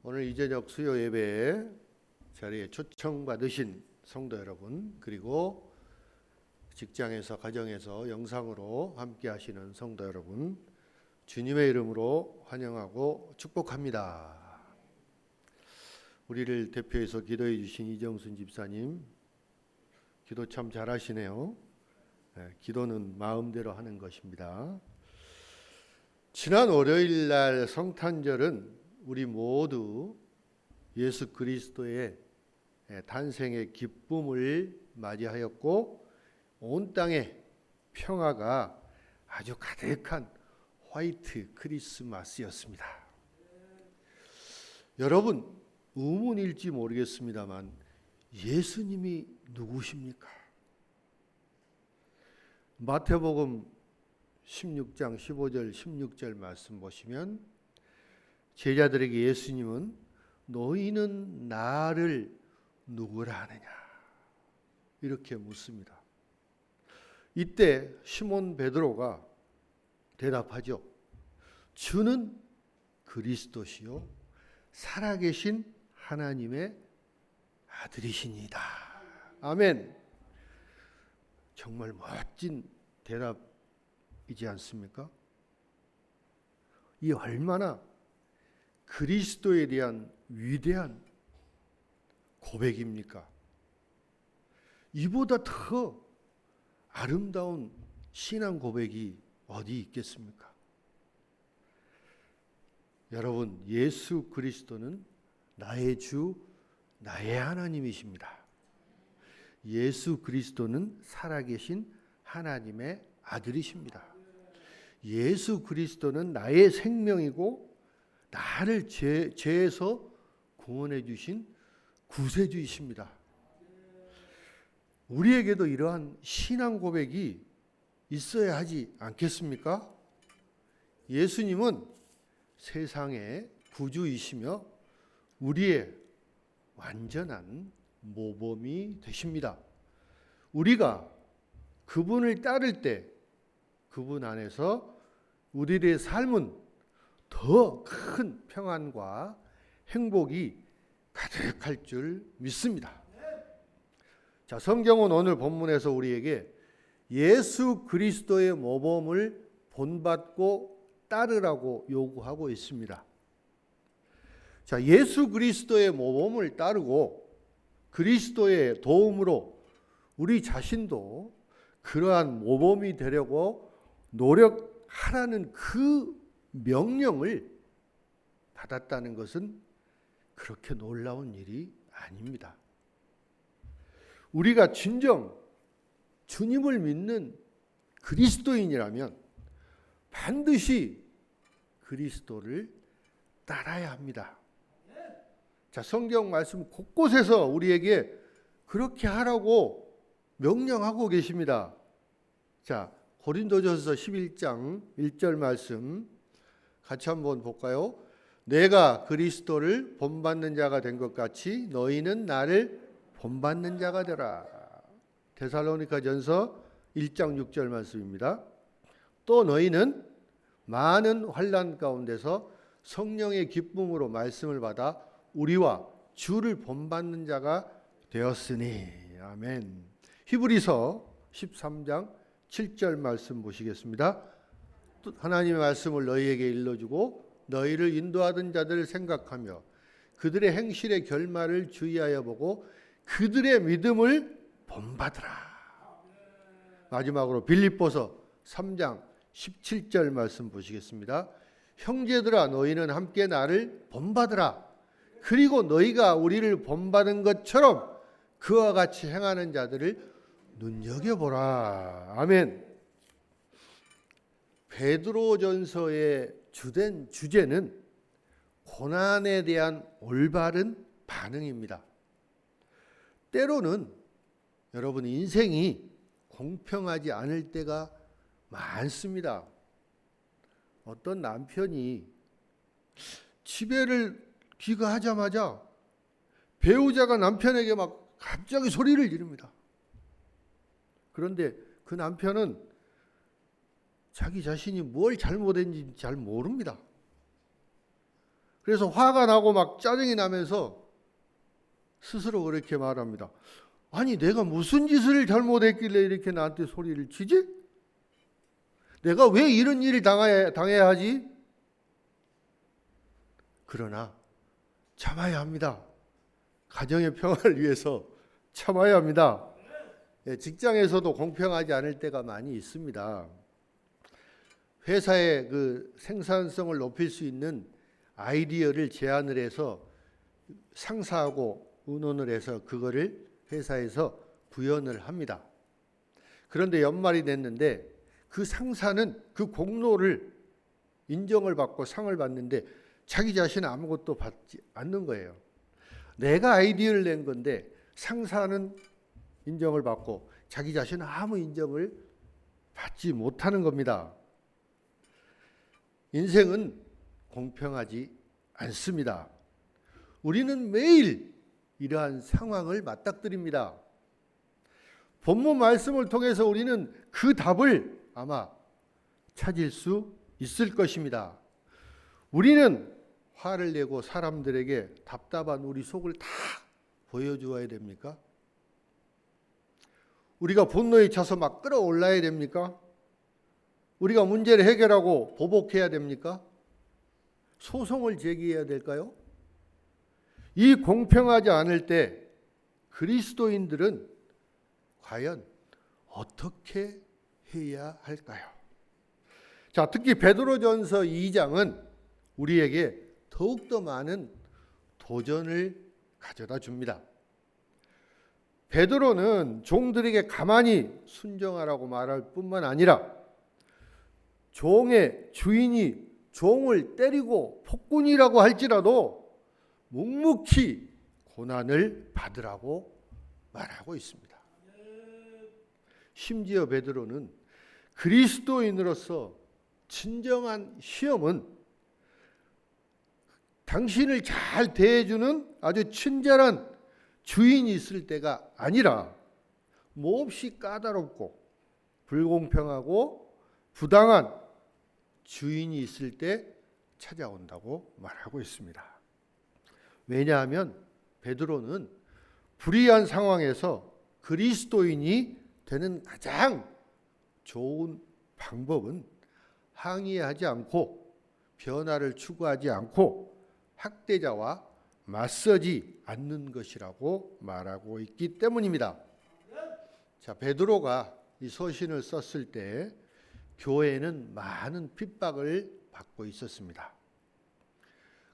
오늘 이저녁 수요 예배 자리에 초청받으신 성도 여러분, 그리고 직장에서 가정에서 영상으로 함께 하시는 성도 여러분, 주님의 이름으로 환영하고 축복합니다. 우리를 대표해서 기도해 주신 이정순 집사님, 기도 참 잘하시네요. 기도는 마음대로 하는 것입니다. 지난 월요일 날 성탄절은 우리 모두 예수 그리스도의 탄생의 기쁨을 맞이하였고, 온 땅에 평화가 아주 가득한 화이트 크리스마스였습니다. 여러분, 의문일지 모르겠습니다만 예수님이 누구십니까? 마태복음 16장 15절 16절 말씀 보시면 제자들에게 예수님은 너희는 나를 누구라 하느냐 이렇게 묻습니다. 이때 시몬 베드로가 대답하죠. 주는 그리스도시요 살아계신 하나님의 아들이시니이다. 아멘. 정말 멋진 대답이지 않습니까? 이 얼마나 그리스도에 대한 위대한 고백입니까? 이보다 더 아름다운 신앙 고백이 어디 있겠습니까? 여러분, 예수 그리스도는 나의 주, 나의 하나님이십니다. 예수 그리스도는 살아계신 하나님의 아들이십니다. 예수 그리스도는 나의 생명이고 나를 죄에서 구원해 주신 구세주이십니다. 우리에게도 이러한 신앙 고백이 있어야 하지 않겠습니까? 예수님은 세상의 구주이시며 우리의 완전한 모범이 되십니다. 우리가 그분을 따를 때 그분 안에서 우리의 삶은 더 큰 평안과 행복이 가득할 줄 믿습니다. 자, 성경은 오늘 본문에서 우리에게 예수 그리스도의 모범을 본받고 따르라고 요구하고 있습니다. 자, 예수 그리스도의 모범을 따르고 그리스도의 도움으로 우리 자신도 그러한 모범이 되려고 노력하라는 그 명령을 받았다는 것은 그렇게 놀라운 일이 아닙니다. 우리가 진정 주님을 믿는 그리스도인이라면 반드시 그리스도를 따라야 합니다. 자, 성경 말씀 곳곳에서 우리에게 그렇게 하라고 명령하고 계십니다. 자, 고린도전서 11장 1절 말씀 같이 한번 볼까요? 내가 그리스도를 본받는 자가 된 것 같이 너희는 나를 본받는 자가 되라. 데살로니가전서 1장 6절 말씀입니다. 또 너희는 많은 환난 가운데서 성령의 기쁨으로 말씀을 받아 우리와 주를 본받는 자가 되었으니. 아멘. 히브리서 13장 7절 말씀 보시겠습니다. 하나님의 말씀을 너희에게 일러주고 너희를 인도하던 자들을 생각하며 그들의 행실의 결말을 주의하여 보고 그들의 믿음을 본받으라. 마지막으로 빌립보서 3장 17절 말씀 보시겠습니다. 형제들아 너희는 함께 나를 본받으라. 그리고 너희가 우리를 본받은 것처럼 그와 같이 행하는 자들을 눈여겨보라. 아멘. 베드로전서의 주된 주제는 고난에 대한 올바른 반응입니다. 때로는 여러분 인생이 공평하지 않을 때가 많습니다. 어떤 남편이 집에를 귀가하자마자 배우자가 남편에게 막 갑자기 소리를 지릅니다. 그런데 그 남편은 자기 자신이 뭘 잘못했는지 잘 모릅니다. 그래서 화가 나고 막 짜증이 나면서 스스로 그렇게 말합니다. 아니, 내가 무슨 짓을 잘못했길래 이렇게 나한테 소리를 치지? 내가 왜 이런 일을 당해야 하지? 그러나 참아야 합니다. 가정의 평화를 위해서 참아야 합니다. 직장에서도 공평하지 않을 때가 많이 있습니다. 회사의 그 생산성을 높일 수 있는 아이디어를 제안을 해서 상사하고 의논을 해서 그거를 회사에서 구현을 합니다. 그런데 연말이 됐는데 그 상사는 그 공로를 인정을 받고 상을 받는데 자기 자신은 아무것도 받지 않는 거예요. 내가 아이디어를 낸 건데 상사는 인정을 받고 자기 자신은 아무 인정을 받지 못하는 겁니다. 인생은 공평하지 않습니다. 우리는 매일 이러한 상황을 맞닥뜨립니다. 본문 말씀을 통해서 우리는 그 답을 아마 찾을 수 있을 것입니다. 우리는 화를 내고 사람들에게 답답한 우리 속을 다 보여주어야 됩니까? 우리가 분노에 차서 막 끌어올라야 됩니까? 우리가 문제를 해결하고 보복해야 됩니까? 소송을 제기해야 될까요? 이 공평하지 않을 때 그리스도인들은 과연 어떻게 해야 할까요? 자, 특히 베드로전서 2장은 우리에게 더욱더 많은 도전을 가져다 줍니다. 베드로는 종들에게 가만히 순종하라고 말할 뿐만 아니라 종의 주인이 종을 때리고 폭군이라고 할지라도 묵묵히 고난을 받으라고 말하고 있습니다. 심지어 베드로는 그리스도인으로서 진정한 시험은 당신을 잘 대해주는 아주 친절한 주인이 있을 때가 아니라 몹시 까다롭고 불공평하고 부당한 주인이 있을 때 찾아온다고 말하고 있습니다. 왜냐하면 베드로는 불의한 상황에서 그리스도인이 되는 가장 좋은 방법은 항의하지 않고 변화를 추구하지 않고 학대자와 맞서지 않는 것이라고 말하고 있기 때문입니다. 자, 베드로가 이 서신을 썼을 때 교회는 많은 핍박을 받고 있었습니다.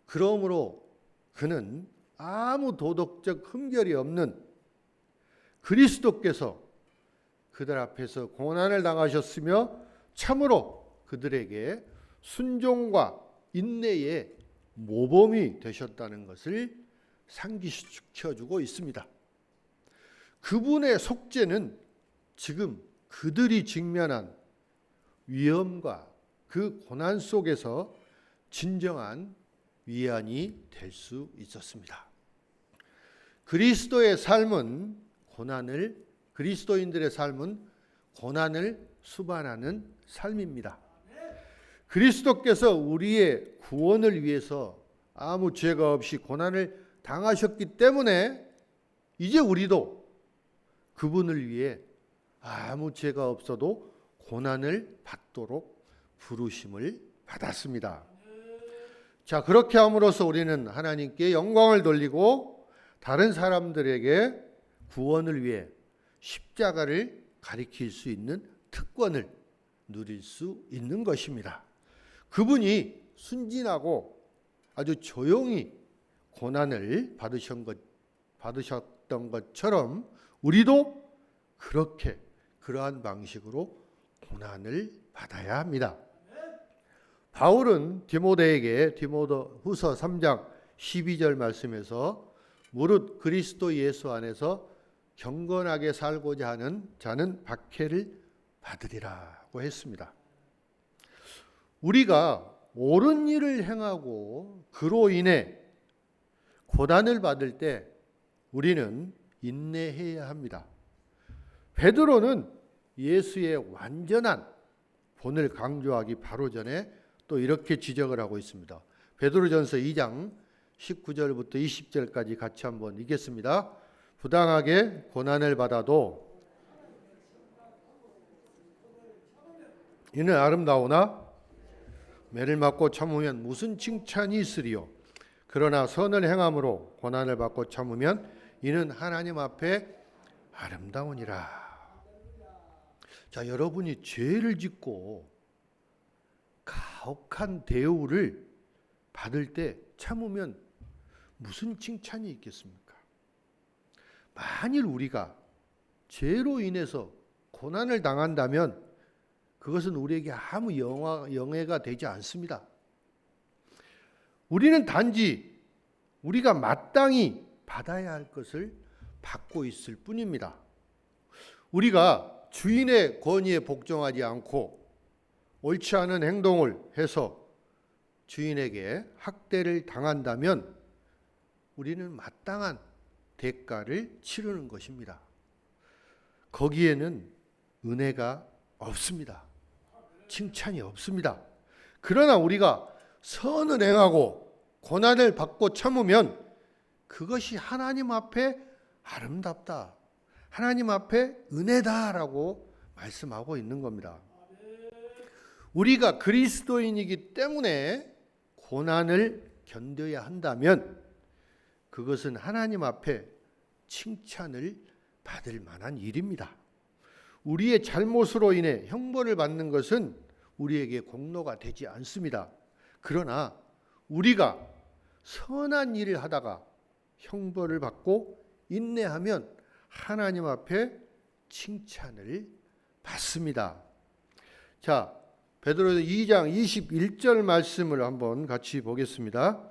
그러므로 그는 아무 도덕적 흠결이 없는 그리스도께서 그들 앞에서 고난을 당하셨으며 참으로 그들에게 순종과 인내의 모범이 되셨다는 것을 상기시켜주고 있습니다. 그분의 속죄는 지금 그들이 직면한 위험과 그 고난 속에서 진정한 위안이 될 수 있었습니다. 그리스도인들의 삶은 고난을 수반하는 삶입니다. 그리스도께서 우리의 구원을 위해서 아무 죄가 없이 고난을 당하셨기 때문에 이제 우리도 그분을 위해 아무 죄가 없어도 고난을 받도록 부르심을 받았습니다. 자, 그렇게 함으로써 우리는 하나님께 영광을 돌리고 다른 사람들에게 구원을 위해 십자가를 가리킬 수 있는 특권을 누릴 수 있는 것입니다. 그분이 순진하고 아주 조용히 고난을 받으셨던 것처럼 우리도 그러한 방식으로 고난을 받아야 합니다. 바울은 디모데에게 디모데후서 3장 12절 말씀에서 무릇 그리스도 예수 안에서 경건하게 살고자 하는 자는 박해를 받으리라고 했습니다. 우리가 옳은 일을 행하고 그로 인해 고난을 받을 때 우리는 인내해야 합니다. 베드로는 예수의 완전한 본을 강조하기 바로 전에 또 이렇게 지적을 하고 있습니다. 베드로전서 2장 19절부터 20절까지 같이 한번 읽겠습니다. 부당하게 고난을 받아도 이는 아름다우나 매를 맞고 참으면 무슨 칭찬이 있으리요. 그러나 선을 행함으로 고난을 받고 참으면 이는 하나님 앞에 아름다우니라. 자, 여러분이 죄를 짓고 가혹한 대우를 받을 때 참으면 무슨 칭찬이 있겠습니까? 만일 우리가 죄로 인해서 고난을 당한다면 그것은 우리에게 아무 영예가 되지 않습니다. 우리는 단지 우리가 마땅히 받아야 할 것을 받고 있을 뿐입니다. 우리가 주인의 권위에 복종하지 않고 옳지 않은 행동을 해서 주인에게 학대를 당한다면 우리는 마땅한 대가를 치르는 것입니다. 거기에는 은혜가 없습니다. 칭찬이 없습니다. 그러나 우리가 선을 행하고 고난을 받고 참으면 그것이 하나님 앞에 아름답다, 하나님 앞에 은혜다라고 말씀하고 있는 겁니다. 우리가 그리스도인이기 때문에 고난을 견뎌야 한다면 그것은 하나님 앞에 칭찬을 받을 만한 일입니다. 우리의 잘못으로 인해 형벌을 받는 것은 우리에게 공로가 되지 않습니다. 그러나 우리가 선한 일을 하다가 형벌을 받고 인내하면 하나님 앞에 칭찬을 받습니다. 자, 베드로전서 2장 21절 말씀을 한번 같이 보겠습니다.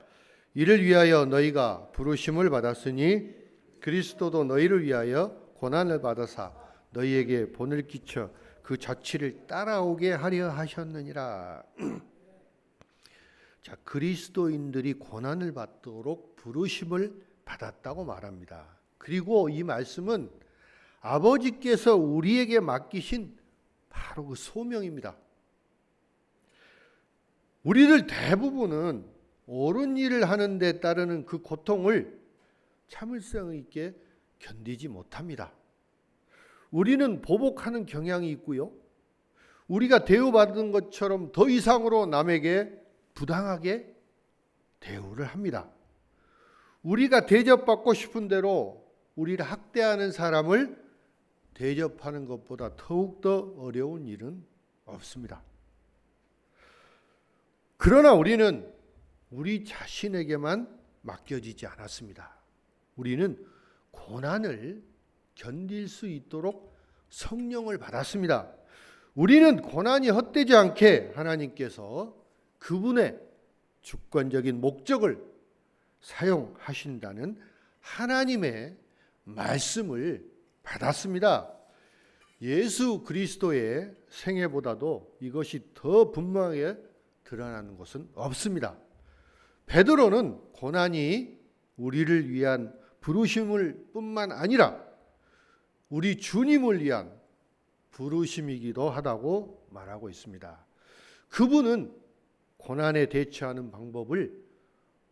이를 위하여 너희가 부르심을 받았으니 그리스도도 너희를 위하여 고난을 받으사 너희에게 본을 끼쳐 그 자취를 따라오게 하려 하셨느니라. 자, 그리스도인들이 고난을 받도록 부르심을 받았다고 말합니다. 그리고 이 말씀은 아버지께서 우리에게 맡기신 바로 그 소명입니다. 우리들 대부분은 옳은 일을 하는 데 따르는 그 고통을 참을성 있게 견디지 못합니다. 우리는 보복하는 경향이 있고요. 우리가 대우받은 것처럼 더 이상으로 남에게 부당하게 대우를 합니다. 우리가 대접받고 싶은 대로 우리를 학대하는 사람을 대접하는 것보다 더욱더 어려운 일은 없습니다. 그러나 우리는 우리 자신에게만 맡겨지지 않았습니다. 우리는 고난을 견딜 수 있도록 성령을 받았습니다. 우리는 고난이 헛되지 않게 하나님께서 그분의 주권적인 목적을 사용하신다는 하나님의 말씀을 받았습니다. 예수 그리스도의 생애보다도 이것이 더 분명하게 드러나는 것은 없습니다. 베드로는 고난이 우리를 위한 부르심을 뿐만 아니라 우리 주님을 위한 부르심이기도 하다고 말하고 있습니다. 그분은 고난에 대처하는 방법을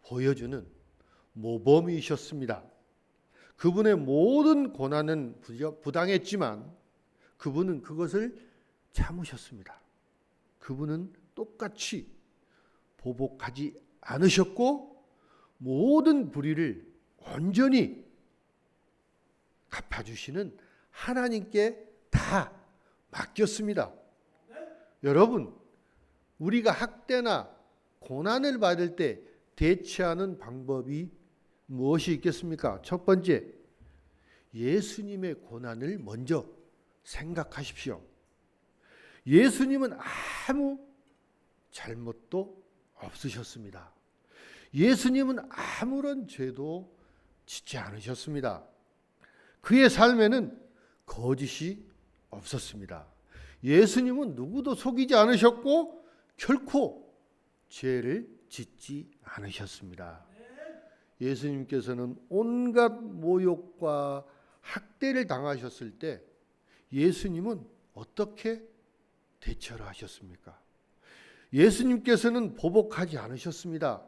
보여주는 모범이셨습니다. 그분의 모든 고난은 부당했지만 그분은 그것을 참으셨습니다. 그분은 똑같이 보복하지 않으셨고 모든 불의를 온전히 갚아주시는 하나님께 다 맡겼습니다. 여러분, 우리가 학대나 고난을 받을 때 대처하는 방법이 무엇이 있겠습니까? 첫 번째, 예수님의 고난을 먼저 생각하십시오. 예수님은 아무 잘못도 없으셨습니다. 예수님은 아무런 죄도 짓지 않으셨습니다. 그의 삶에는 거짓이 없었습니다. 예수님은 누구도 속이지 않으셨고 결코 죄를 짓지 않으셨습니다. 예수님께서는 온갖 모욕과 학대를 당하셨을 때 예수님은 어떻게 대처를 하셨습니까? 예수님께서는 보복하지 않으셨습니다.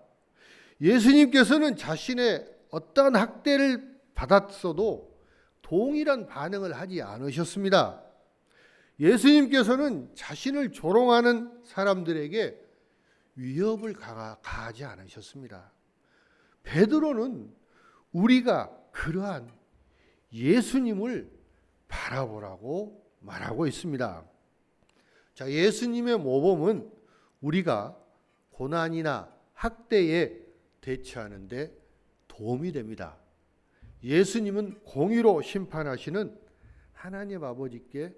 예수님께서는 자신의 어떠한 학대를 받았어도 동일한 반응을 하지 않으셨습니다. 예수님께서는 자신을 조롱하는 사람들에게 위협을 가하지 않으셨습니다. 베드로는 우리가 그러한 예수님을 바라보라고 말하고 있습니다. 자, 예수님의 모범은 우리가 고난이나 학대에 대처하는 데 도움이 됩니다. 예수님은 공의로 심판하시는 하나님 아버지께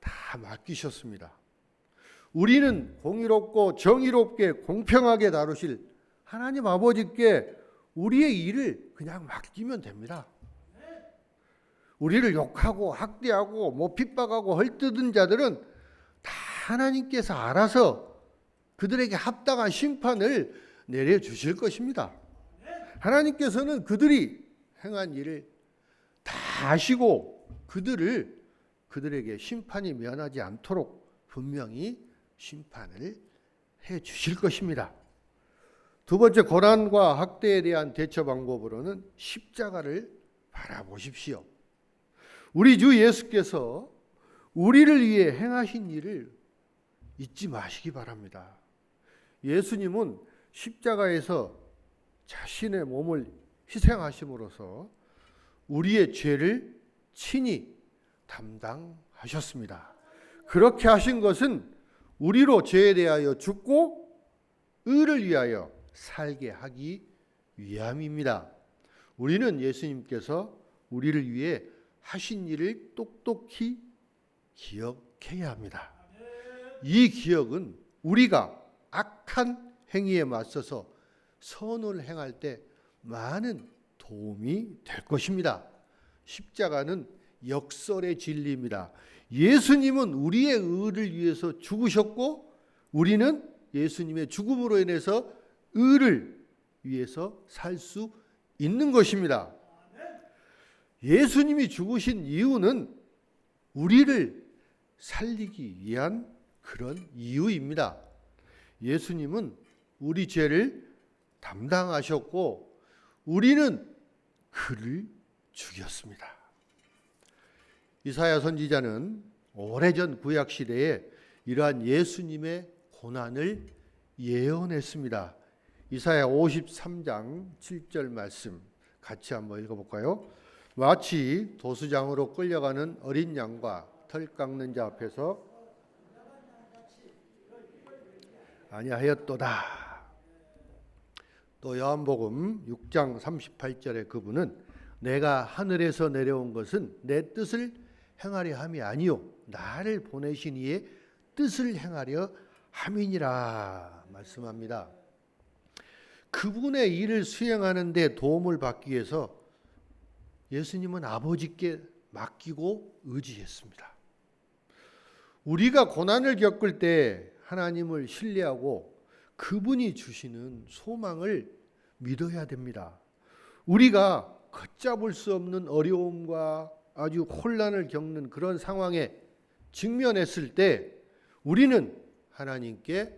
다 맡기셨습니다. 우리는 공의롭고 정의롭게 공평하게 다루실 하나님 아버지께 우리의 일을 그냥 맡기면 됩니다. 우리를 욕하고 학대하고 핍박하고 헐뜯은 자들은 다 하나님께서 알아서 그들에게 합당한 심판을 내려주실 것입니다. 하나님께서는 그들이 행한 일을 다 아시고 그들에게 심판이 면하지 않도록 분명히 심판을 해 주실 것입니다. 두 번째, 고난과 학대에 대한 대처 방법으로는 십자가를 바라보십시오. 우리 주 예수께서 우리를 위해 행하신 일을 잊지 마시기 바랍니다. 예수님은 십자가에서 자신의 몸을 희생하심으로써 우리의 죄를 친히 담당하셨습니다. 그렇게 하신 것은 우리로 죄에 대하여 죽고 의를 위하여 살게 하기 위함입니다. 우리는 예수님께서 우리를 위해 하신 일을 똑똑히 기억해야 합니다. 이 기억은 우리가 악한 행위에 맞서서 선을 행할 때 많은 도움이 될 것입니다. 십자가는 역설의 진리입니다. 예수님은 우리의 의를 위해서 죽으셨고 우리는 예수님의 죽음으로 인해서 의를 위해서 살 수 있는 것입니다. 예수님이 죽으신 이유는 우리를 살리기 위한 그런 이유입니다. 예수님은 우리 죄를 담당하셨고 우리는 그를 죽였습니다. 이사야 선지자는 오래전 구약 시대에 이러한 예수님의 고난을 예언했습니다. 이사야 53장 7절 말씀 같이 한번 읽어볼까요? 마치 도수장으로 끌려가는 어린 양과 털 깎는 자 앞에서 아니하였도다. 또 요한복음 6장 38절에 그분은 내가 하늘에서 내려온 것은 내 뜻을 행하려 함이 아니요 나를 보내신 이의 뜻을 행하려 함이니라 말씀합니다. 그분의 일을 수행하는 데 도움을 받기 위해서 예수님은 아버지께 맡기고 의지했습니다. 우리가 고난을 겪을 때 하나님을 신뢰하고 그분이 주시는 소망을 믿어야 됩니다. 우리가 걷잡을 수 없는 어려움과 아주 혼란을 겪는 그런 상황에 직면했을 때 우리는 하나님께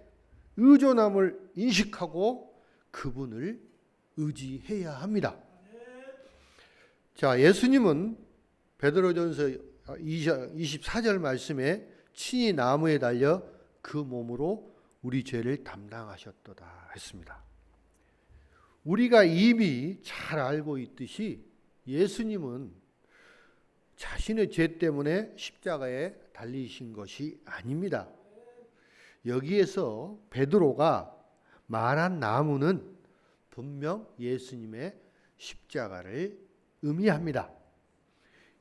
의존함을 인식하고 그분을 의지해야 합니다. 자, 예수님은 베드로전서 24절 말씀에 친히 나무에 달려 그 몸으로 우리 죄를 담당하셨도다 했습니다. 우리가 이미 잘 알고 있듯이 예수님은 자신의 죄 때문에 십자가에 달리신 것이 아닙니다. 여기에서 베드로가 말한 나무는 분명 예수님의 십자가를 의미합니다.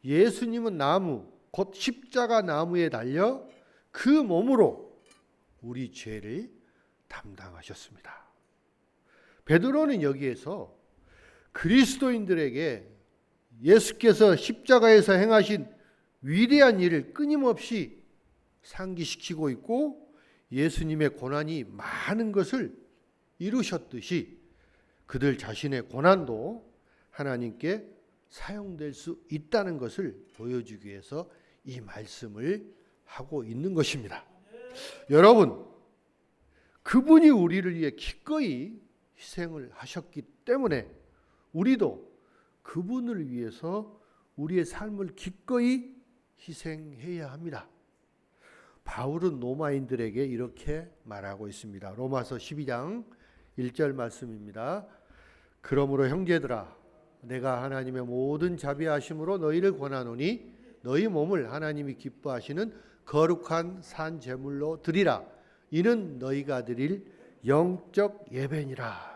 예수님은 나무, 곧 십자가 나무에 달려 그 몸으로 우리 죄를 담당하셨습니다. 베드로는 여기에서 그리스도인들에게 예수께서 십자가에서 행하신 위대한 일을 끊임없이 상기시키고 있고 예수님의 고난이 많은 것을 이루셨듯이 그들 자신의 고난도 하나님께 사용될 수 있다는 것을 보여주기 위해서 이 말씀을 하고 있는 것입니다. 여러분, 그분이 우리를 위해 기꺼이 희생을 하셨기 때문에 우리도 그분을 위해서 우리의 삶을 기꺼이 희생해야 합니다. 바울은 로마인들에게 이렇게 말하고 있습니다. 로마서 12장 1절 말씀입니다. 그러므로 형제들아 내가 하나님의 모든 자비하심으로 너희를 권하노니 너희 몸을 하나님이 기뻐하시는 거룩한 산 제물로 드리라. 이는 너희가 드릴 영적 예배니라.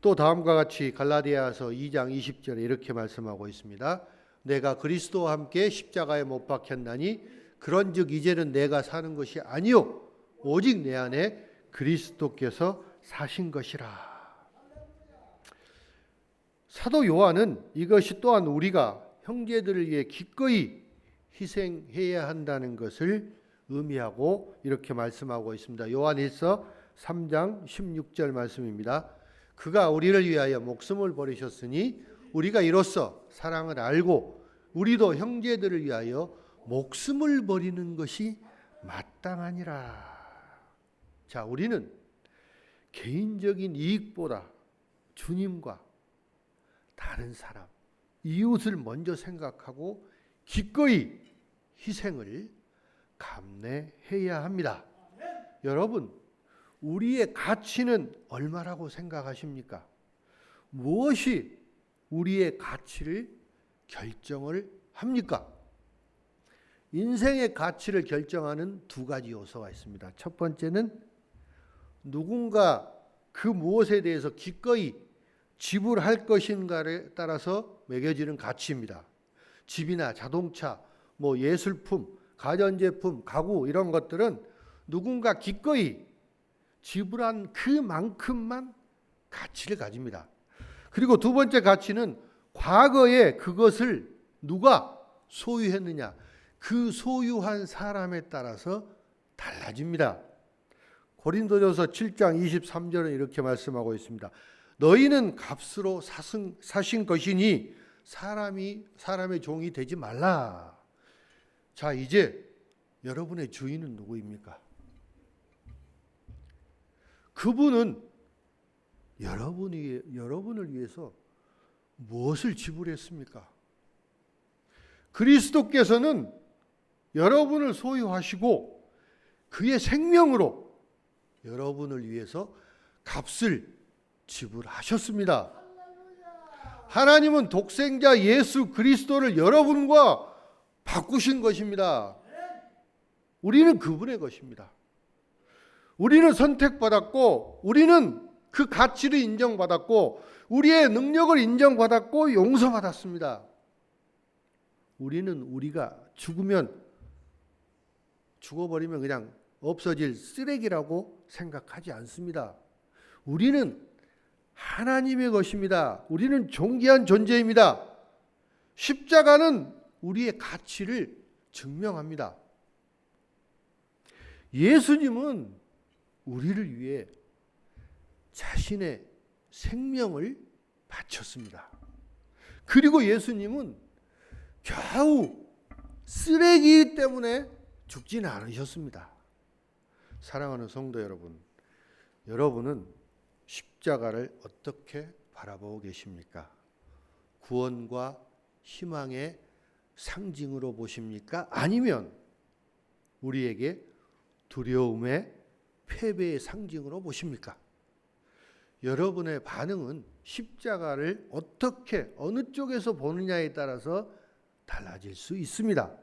또 다음과 같이 갈라디아서 2장 20절에 이렇게 말씀하고 있습니다. 내가 그리스도와 함께 십자가에 못 박혔나니 그런즉 이제는 내가 사는 것이 아니요 오직 내 안에 그리스도께서 사신 것이라. 사도 요한은 이것이 또한 우리가 형제들을 위해 기꺼이 희생해야 한다는 것을 의미하고 이렇게 말씀하고 있습니다. 요한일서 3장 16절 말씀입니다. 그가 우리를 위하여 목숨을 버리셨으니 우리가 이로써 사랑을 알고 우리도 형제들을 위하여 목숨을 버리는 것이 마땅하니라. 자, 우리는 개인적인 이익보다 주님과 다른 사람, 이웃을 먼저 생각하고 기꺼이 희생을 감내해야 합니다. 여러분, 우리의 가치는 얼마라고 생각하십니까? 무엇이 우리의 가치를 결정을 합니까? 인생의 가치를 결정하는 두 가지 요소가 있습니다. 첫 번째는 누군가 그 무엇에 대해서 기꺼이 지불할 것인가에 따라서 매겨지는 가치입니다. 집이나 자동차, 예술품, 가전제품, 가구 이런 것들은 누군가 기꺼이 지불한 그만큼만 가치를 가집니다. 그리고 두 번째 가치는 과거에 그것을 누가 소유했느냐, 그 소유한 사람에 따라서 달라집니다. 고린도전서 7장 23절은 이렇게 말씀하고 있습니다. 너희는 값으로 사신 것이니 사람의 종이 되지 말라. 자, 이제 여러분의 주인은 누구입니까? 그분은 여러분을 위해서 무엇을 지불했습니까? 그리스도께서는 여러분을 소유하시고 그의 생명으로 여러분을 위해서 값을 지불하셨습니다. 하나님은 독생자 예수 그리스도를 여러분과 바꾸신 것입니다. 우리는 그분의 것입니다. 우리는 선택받았고 우리는 그 가치를 인정받았고 우리의 능력을 인정받았고 용서받았습니다. 우리는 우리가 죽어버리면 그냥 없어질 쓰레기라고 생각하지 않습니다. 우리는 하나님의 것입니다. 우리는 존귀한 존재입니다. 십자가는 우리의 가치를 증명합니다. 예수님은 우리를 위해 자신의 생명을 바쳤습니다. 그리고 예수님은 겨우 쓰레기 때문에 죽지는 않으셨습니다. 사랑하는 성도 여러분, 여러분은 십자가를 어떻게 바라보고 계십니까? 구원과 희망의 상징으로 보십니까? 아니면 우리에게 두려움의 패배의 상징으로 보십니까? 여러분의 반응은 십자가를 어떻게 어느 쪽에서 보느냐에 따라서 달라질 수 있습니다.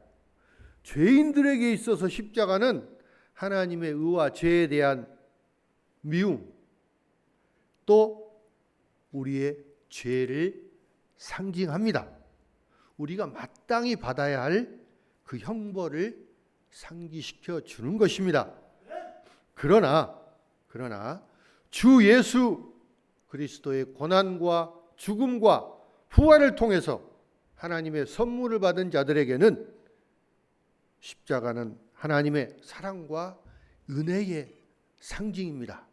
죄인들에게 있어서 십자가는 하나님의 의와 죄에 대한 미움, 또 우리의 죄를 상징합니다. 우리가 마땅히 받아야 할 그 형벌을 상기시켜 주는 것입니다. 그러나 주 예수 그리스도의 고난과 죽음과 부활을 통해서 하나님의 선물을 받은 자들에게는 십자가는 하나님의 사랑과 은혜의 상징입니다.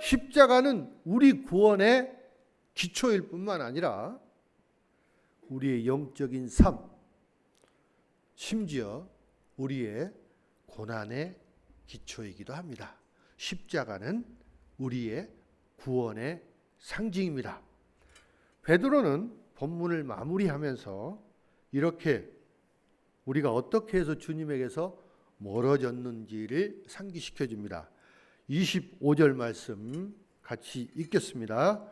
십자가는 우리 구원의 기초일 뿐만 아니라 우리의 영적인 삶, 심지어 우리의 고난의 기초이기도 합니다. 십자가는 우리의 구원의 상징입니다. 베드로는 본문을 마무리하면서 이렇게 우리가 어떻게 해서 주님에게서 멀어졌는지를 상기시켜 줍니다. 25절 말씀 같이 읽겠습니다.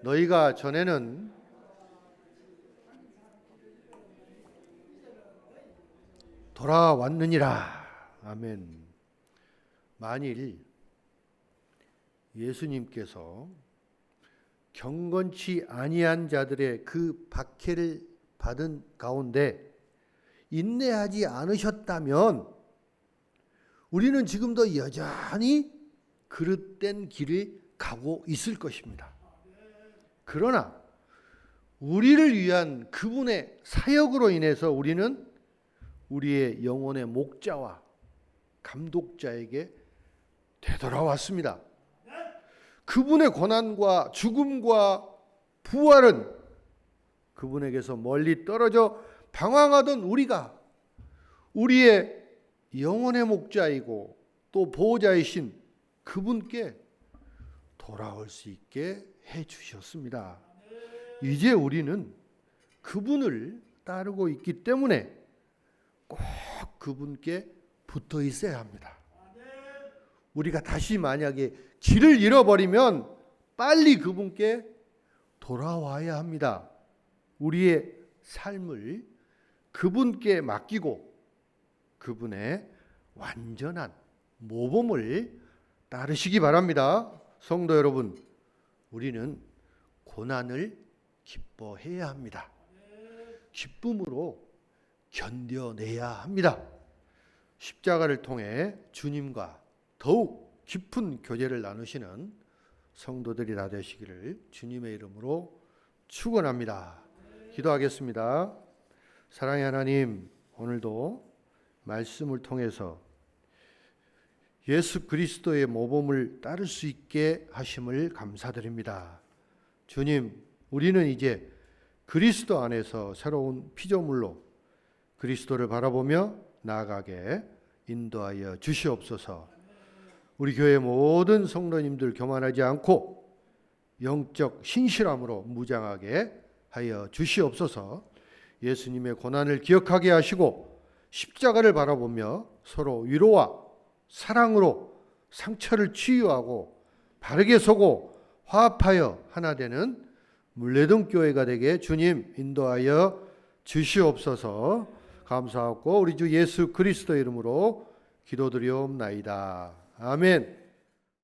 너희가 전에는 돌아왔느니라. 아멘. 만일 예수님께서 경건치 아니한 자들의 그 박해를 받은 가운데 인내하지 않으셨다면 우리는 지금도 여전히 그릇된 길을 가고 있을 것입니다. 그러나 우리를 위한 그분의 사역으로 인해서 우리는 우리의 영혼의 목자와 감독자에게 되돌아왔습니다. 그분의 고난과 죽음과 부활은 그분에게서 멀리 떨어져 방황하던 우리가 우리의 영혼의 목자이고 또 보호자이신 그분께 돌아올 수 있게 해 주셨습니다. 이제 우리는 그분을 따르고 있기 때문에 꼭 그분께 붙어 있어야 합니다. 우리가 다시 만약에 길을 잃어버리면 빨리 그분께 돌아와야 합니다. 우리의 삶을 그분께 맡기고 그분의 완전한 모범을 따르시기 바랍니다. 성도 여러분, 우리는 고난을 기뻐해야 합니다. 기쁨으로 견뎌내야 합니다. 십자가를 통해 주님과 더욱 깊은 교제를 나누시는 성도들이 다 되시기를 주님의 이름으로 축원합니다. 기도하겠습니다. 사랑의 하나님, 오늘도 말씀을 통해서 예수 그리스도의 모범을 따를 수 있게 하심을 감사드립니다. 주님, 우리는 이제 그리스도 안에서 새로운 피조물로 그리스도를 바라보며 나아가게 인도하여 주시옵소서. 우리 교회 모든 성도님들 교만하지 않고 영적 신실함으로 무장하게 하여 주시옵소서. 예수님의 고난을 기억하게 하시고 십자가를 바라보며 서로 위로와 사랑으로 상처를 치유하고 바르게 서고 화합하여 하나 되는 물레동 교회가 되게 주님 인도하여 주시옵소서. 감사하고 우리 주 예수 그리스도 이름으로 기도드리옵나이다. 아멘.